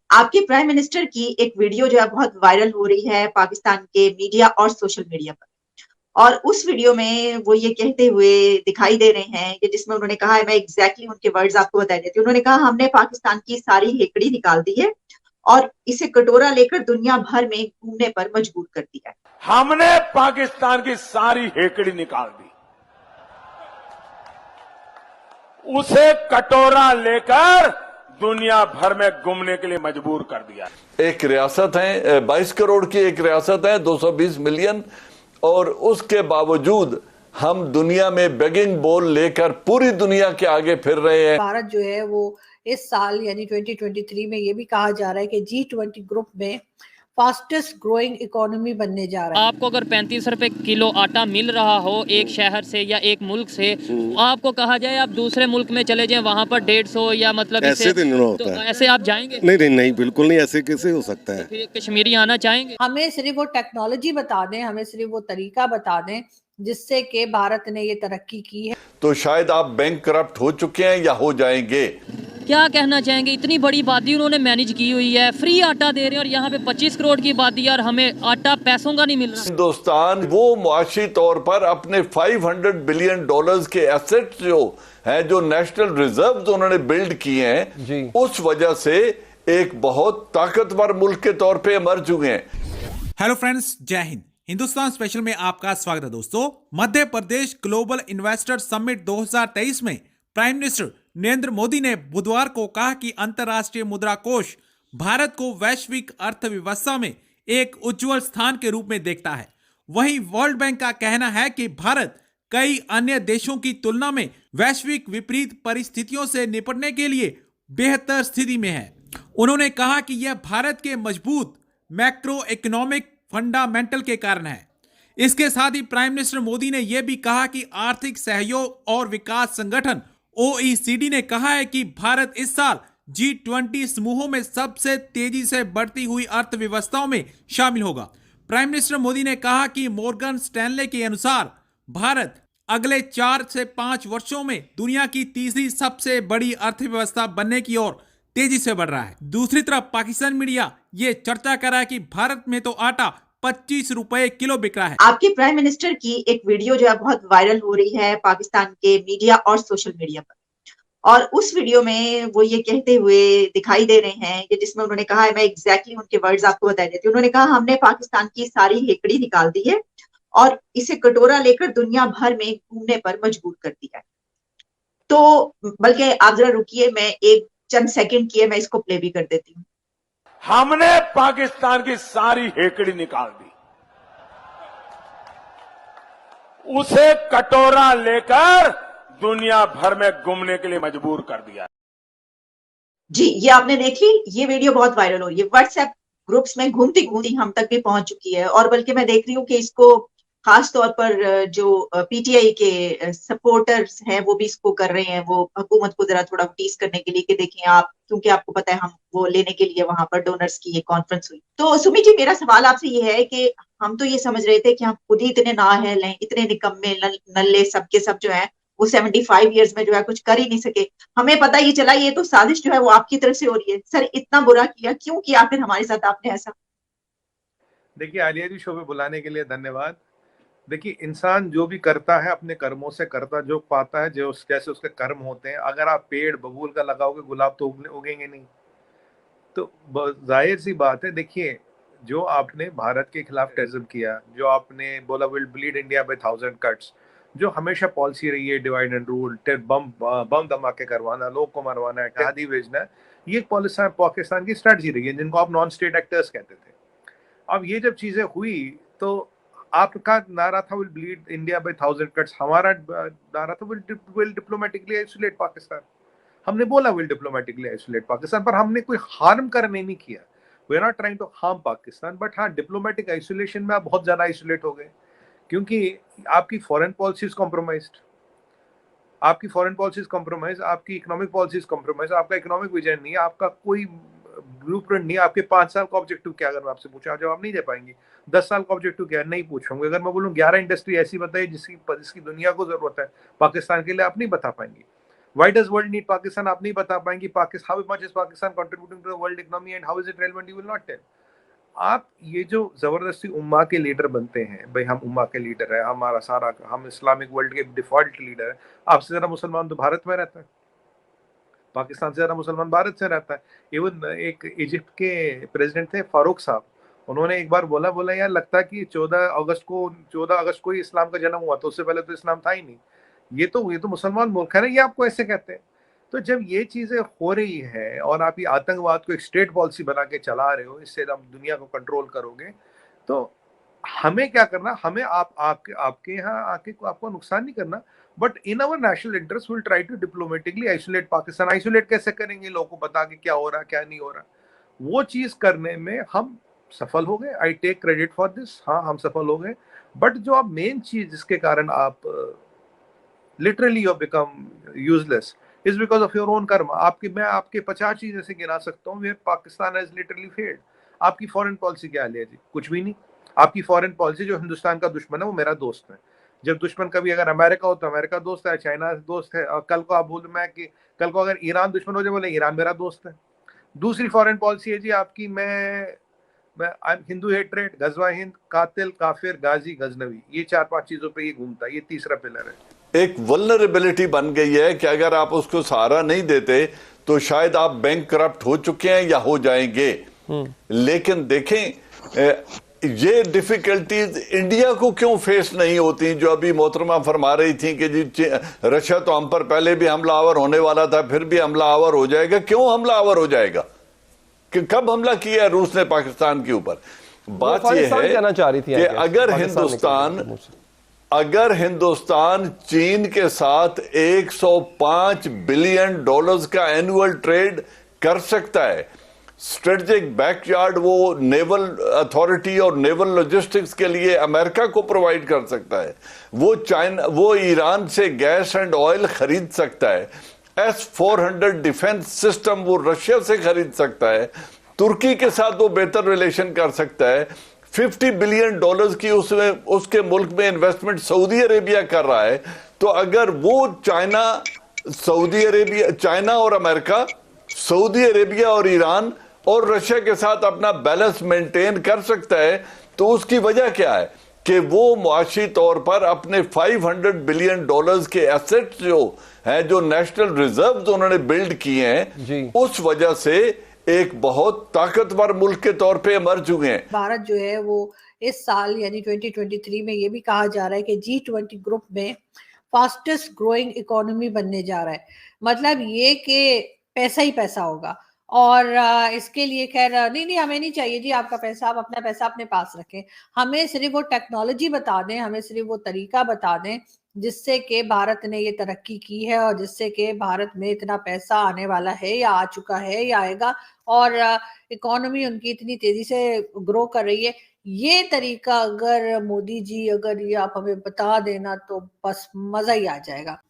आपके prime minister की एक वीडियो जो है बहुत वायरल हो रही है पाकिस्तान के मीडिया और सोशल मीडिया पर। और उस वीडियो में वो ये कहते हुए दिखाई दे रहे हैं कि जिसमें उन्होंने कहा है, मैं एग्जैक्टली उनके वर्ड्स आपको बता देती हूँ। उन्होंने कहा, हमने पाकिस्तान की सारी हेकड़ी निकाल दी है और इसे कटोरा लेकर दुनिया भर में घूमने पर मजबूर कर दिया है। हमने पाकिस्तान की सारी हेकड़ी निकाल दी, उसे कटोरा लेकर दुनिया भर में घूमने के लिए मजबूर कर दिया। एक रियासत है, 22 करोड़ की एक रियासत है, 220 मिलियन, और उसके बावजूद हम दुनिया में बेगिंग बोल लेकर पूरी दुनिया के आगे फिर रहे हैं। भारत जो है वो इस साल यानी 2023 में ये भी कहा जा रहा है कि G20 ग्रुप में फास्टेस्ट ग्रोइंग इकोनॉमी बनने जा रहा है। आपको अगर 35 रुपए किलो आटा मिल रहा हो एक शहर से या एक मुल्क से, आपको कहा जाए आप दूसरे मुल्क में चले जाएं, वहां पर 150 या मतलब ऐसे तो नहीं होता है। ऐसे आप जाएंगे? नहीं नहीं नहीं, बिल्कुल नहीं, ऐसे कैसे हो सकता है। तो फिर कश्मीरी आना चाहेंगे? हमें सिर्फ वो टेक्नोलॉजी बता दें, हमें सिर्फ वो तरीका बता दें जिससे कि भारत ने ये तरक्की की है। तो शायद आप बैंक करप्ट हो चुके हैं या हो जाएंगे। क्या कहना चाहेंगे? इतनी बड़ी आबादी उन्होंने मैनेज की हुई है, फ्री आटा दे रहे हैं, और यहाँ पे 25 करोड़ की आबादी है और हमें आटा पैसों का नहीं मिल रहा। हिंदुस्तान वो मुआशी तौर पर अपने 500 बिलियन डॉलर्स के एसेट्स जो हैं, जो नेशनल रिजर्व उन्होंने बिल्ड किए हैं, उस वजह से एक बहुत ताकतवर मुल्क के तौर पे मर चुके हैं। हेलो फ्रेंड्स, जय हिंद। हिंदुस्तान स्पेशल में आपका स्वागत है दोस्तों। Madhya Pradesh global investor summit 2023 में प्राइम मिनिस्टर नरेंद्र मोदी ने बुधवार को कहा कि अंतर्राष्ट्रीय मुद्रा कोष भारत को वैश्विक अर्थव्यवस्था में एक उज्जवल स्थान के रूप में देखता है। वहीं वर्ल्ड बैंक का कहना है कि भारत कई अन्य देशों की तुलना में वैश्विक विपरीत परिस्थितियों से निपटने के लिए बेहतर स्थिति में है। उन्होंने कहा कि यह भारत के मजबूत मैक्रो इकोनॉमिक फंडामेंटल के कारण है। इसके साथ ही प्राइम मिनिस्टर मोदी ने यह भी कहा कि आर्थिक सहयोग और विकास संगठन OECD ने कहा है कि भारत इस साल G20 समूहों में सबसे तेजी से बढ़ती हुई अर्थव्यवस्थाओं में शामिल होगा। प्राइम मिनिस्टर मोदी ने कहा कि मॉर्गन स्टैनले के अनुसार भारत अगले 4 से 5 वर्षों में दुनिया की तीसरी सबसे बड़ी अर्थव्यवस्था बनने की ओर तेजी से बढ़ रहा है। दूसरी तरफ पाकिस्तान मीडिया ये चर्चा कर रहा है कि भारत में तो आटा 25 रुपए किलो बिक रहा है। आपके प्राइम मिनिस्टर की एक वीडियो जो है बहुत वायरल हो रही है पाकिस्तान के मीडिया और सोशल मीडिया पर। और उस वीडियो में वो ये कहते हुए दिखाई दे रहे हैं कि जिसमें उन्होंने कहा है, मैं एग्जैक्टली उनके वर्ड्स आपको बता देती हूँ। उन्होंने कहा, हमने पाकिस्तान की सारी हेकड़ी निकाल दी है और इसे कटोरा लेकर दुनिया भर में घूमने पर मजबूर कर दिया है। तो बल्कि आप जरा रुकिए, मैं एक चंद सेकंड की है, मैं इसको प्ले भी कर देती हूँ। हमने पाकिस्तान की सारी हेकड़ी निकाल दी, उसे कटोरा लेकर दुनिया भर में घूमने के लिए मजबूर कर दिया। जी, ये आपने देख ली, ये वीडियो बहुत वायरल हो रही है, व्हाट्सएप ग्रुप्स में घूमती घूमती हम तक भी पहुंच चुकी है। और बल्कि मैं देख रही हूँ कि इसको खास तौर पर जो पीटीआई के सपोर्टर्स हैं वो भी इसको कर रहे हैं, वो हुकूमत को जरा थोड़ा टीज करने के लिए कि देखें आप, क्योंकि आपको पता है हम वो लेने के लिए वहां पर डोनर्स की ये कॉन्फ्रेंस हुई। तो सुमी जी, मेरा सवाल आपसे ये है कि हम तो ये समझ रहे थे कि हम खुद ही इतने नाअहल हैं, इतने निकम्मे नल्ले सबके सब जो है वो 75 ईयर्स में जो है कुछ कर ही नहीं सके। हमें पता ये चला ये तो साजिश जो है वो आपकी तरफ से हो रही है। सर, इतना बुरा किया क्यों किया फिर हमारे साथ आपने ऐसा? देखिए, आलिया जी, शो पे बुलाने के लिए धन्यवाद। देखिए, इंसान जो भी करता है अपने कर्मों से करता जो पाता है, जो जैसे उसके कर्म होते हैं। अगर आप पेड़ बबूल का लगाओगे, गुलाब तो उगेंगे नहीं। तो जाहिर सी बात है। देखिए, जो आपने भारत के खिलाफ टेररिज्म किया, जो आपने बोला will bleed India by 1000 cuts, जो हमेशा पॉलिसी रही है डिवाइड एंड रूल, बम धमाके करवाना, लोग को मरवाना है, जहादी भेजना, ये पाकिस्तान की स्ट्रेटजी रही है, जिनको आप नॉन स्टेट एक्टर्स कहते थे। अब ये जब चीजें हुई तो आपका नारा था will bleed India by 1000 cuts, हमारा नारा था विल डिप्लोमेटिकली आइसोलेट पाकिस्तान। हमने बोला विल डिप्लोमेटिकली आइसोलेट पाकिस्तान, पर हमने कोई हार्म करने नहीं किया। We are not trying to harm Pakistan, but हाँ, डिप्लोमेटिक आइसोलेशन में आप बहुत ज्यादा आइसोलेट हो गए, क्योंकि आपकी फॉरेन पॉलिसीज कॉम्प्रोमाइज्ड, आपकी फॉरेन पॉलिसीज कॉम्प्रोमाइज, आपकी इकोनॉमिक पॉलिसीज कॉम्प्रोमाइज, आपका इकोनॉमिक विजन नहीं है, आपका कोई ब्लूप्रिंट नहीं है। आपके 5 साल का ऑब्जेक्टिव क्या, अगर मैं आपसे पूछा जवाब नहीं दे पाएंगे। 10 साल का ऑब्जेक्टिव क्या, नहीं पूछूंगे। अगर मैं बोलूँ 11 इंडस्ट्री ऐसी बताइए जिसकी दुनिया को जरूरत है, पाकिस्तान के लिए, आप नहीं बता पाएंगे। Why does world need Pakistan? आप नहीं बता पाएंगे how much is Pakistan contributing to the world economy and how is it relevant? You will not tell. आप ये जो जबरदस्ती उम्मा के लीडर बनते हैं, भाई हम उम्मा के लीडर है, हमारा सारा, हम इस्लामिक वर्ल्ड के डिफॉल्ट लीडर है। आपसे ज्यादा मुसलमान तो भारत में रहता है, पाकिस्तान से ज्यादा मुसलमान भारत से रहता है। इवन एक इजिप्ट के प्रेसिडेंट थे फारूक साहब, उन्होंने एक बार बोला यार लगता है कि 14 अगस्त को ही इस्लाम का जन्म हुआ, तो उससे पहले तो इस्लाम था ही नहीं। ये तो मुसलमान मुल्क है ना, ये आपको ऐसे कहते हैं। तो जब ये चीजें हो रही है और आप ये आतंकवाद को एक स्टेट पॉलिसी बना के चला रहे हो, इससे आप दुनिया को कंट्रोल करोगे, तो हमें क्या करना, हमें आपके यहाँ आके आपको नुकसान नहीं करना, but in our national interest will try to diplomatically isolate Pakistan. Isolate कैसे करेंगे? लोगों को बता के क्या हो रहा क्या नहीं हो रहा, वो चीज करने में हम सफल हो गए। I take credit for this, हाँ हम सफल हो गए। बट जो आप मेन चीज जिसके कारण आप literally you become useless is because of your own karma. मैं आपके 50 चीज ऐसे गिना सकता हूँ where Pakistan has literally failed. आपकी फॉरेन पॉलिसी क्या है जी? कुछ भी नहीं। आपकी फॉरेन पॉलिसी, जो हिंदुस्तान का दुश्मन है वो मेरा दोस्त है। जब दुश्मन कभी अगर अमेरिका हो तो अमेरिका दोस्त है, चाइना दोस्त है, और कल को आप बोल मैं कि कल को अगर ईरान दुश्मन हो जाए, बोले ईरान मेरा दोस्त है। दूसरी फॉरेन पॉलिसी है जी आपकी, मैं हिंदू हेट्रेड, गजवा हिंद, कातिल, काफिर, गाजी, गजनवी, ये 4-5 चीजों पे ये घूमता है। ये तीसरा पिलर है। एक वल्नरेबिलिटी बन गई है कि अगर आप उसको सहारा नहीं देते तो शायद आप बैंक करप्ट हो चुके हैं या हो जाएंगे। लेकिन देखें ये डिफिकल्टीज इंडिया को क्यों फेस नहीं होती, जो अभी मोहतरमा फरमा रही थी कि जी रशिया तो हम पर पहले भी हमलावर होने वाला था, फिर भी हमलावर हो जाएगा। क्यों हमलावर हो जाएगा? कि कब हमला किया है रूस ने पाकिस्तान के ऊपर? बात यह है कि अगर हिंदुस्तान चीन के साथ 105 बिलियन डॉलर्स का एनुअल ट्रेड कर सकता है, स्ट्रेटेजिक बैकयार्ड वो नेवल अथॉरिटी और नेवल लॉजिस्टिक्स के लिए अमेरिका को प्रोवाइड कर सकता है, वो ईरान से गैस एंड ऑयल खरीद सकता है, S-400 डिफेंस सिस्टम वो रशिया से खरीद सकता है, तुर्की के साथ वो बेहतर रिलेशन कर सकता है, 50 बिलियन डॉलर्स की उसके मुल्क में इन्वेस्टमेंट सऊदी अरेबिया कर रहा है। तो अगर वो चाइना और अमेरिका, सऊदी अरेबिया और ईरान और रशिया के साथ अपना बैलेंस मेंटेन कर सकता है, तो उसकी वजह क्या है कि वो मुआशी तौर पर अपने 500 बिलियन डॉलर्स के एसेट्स जो हैं, जो नेशनल रिजर्व्स उन्होंने बिल्ड किए हैं, उस वजह से एक बहुत ताकतवर मुल्क के तौर पे मर चुके हैं। भारत जो है वो इस साल यानी 2023 में ये भी कहा जा रहा है कि G20 ग्रुप में फास्टेस्ट ग्रोइंग इकोनॉमी बनने जा रहा है। मतलब ये कि पैसा ही पैसा होगा। और इसके लिए खैर नहीं हमें नहीं चाहिए जी आपका पैसा, आप अपना पैसा अपने पास रखें। हमें सिर्फ वो टेक्नोलॉजी बता दें, हमें सिर्फ वो तरीका बता दें जिससे कि भारत ने ये तरक्की की है और जिससे कि भारत में इतना पैसा आने वाला है या आ चुका है या आएगा, और इकोनॉमी उनकी इतनी तेजी से ग्रो कर रही है। ये तरीका अगर मोदी जी, अगर ये आप हमें बता देना तो बस मजा ही आ जाएगा।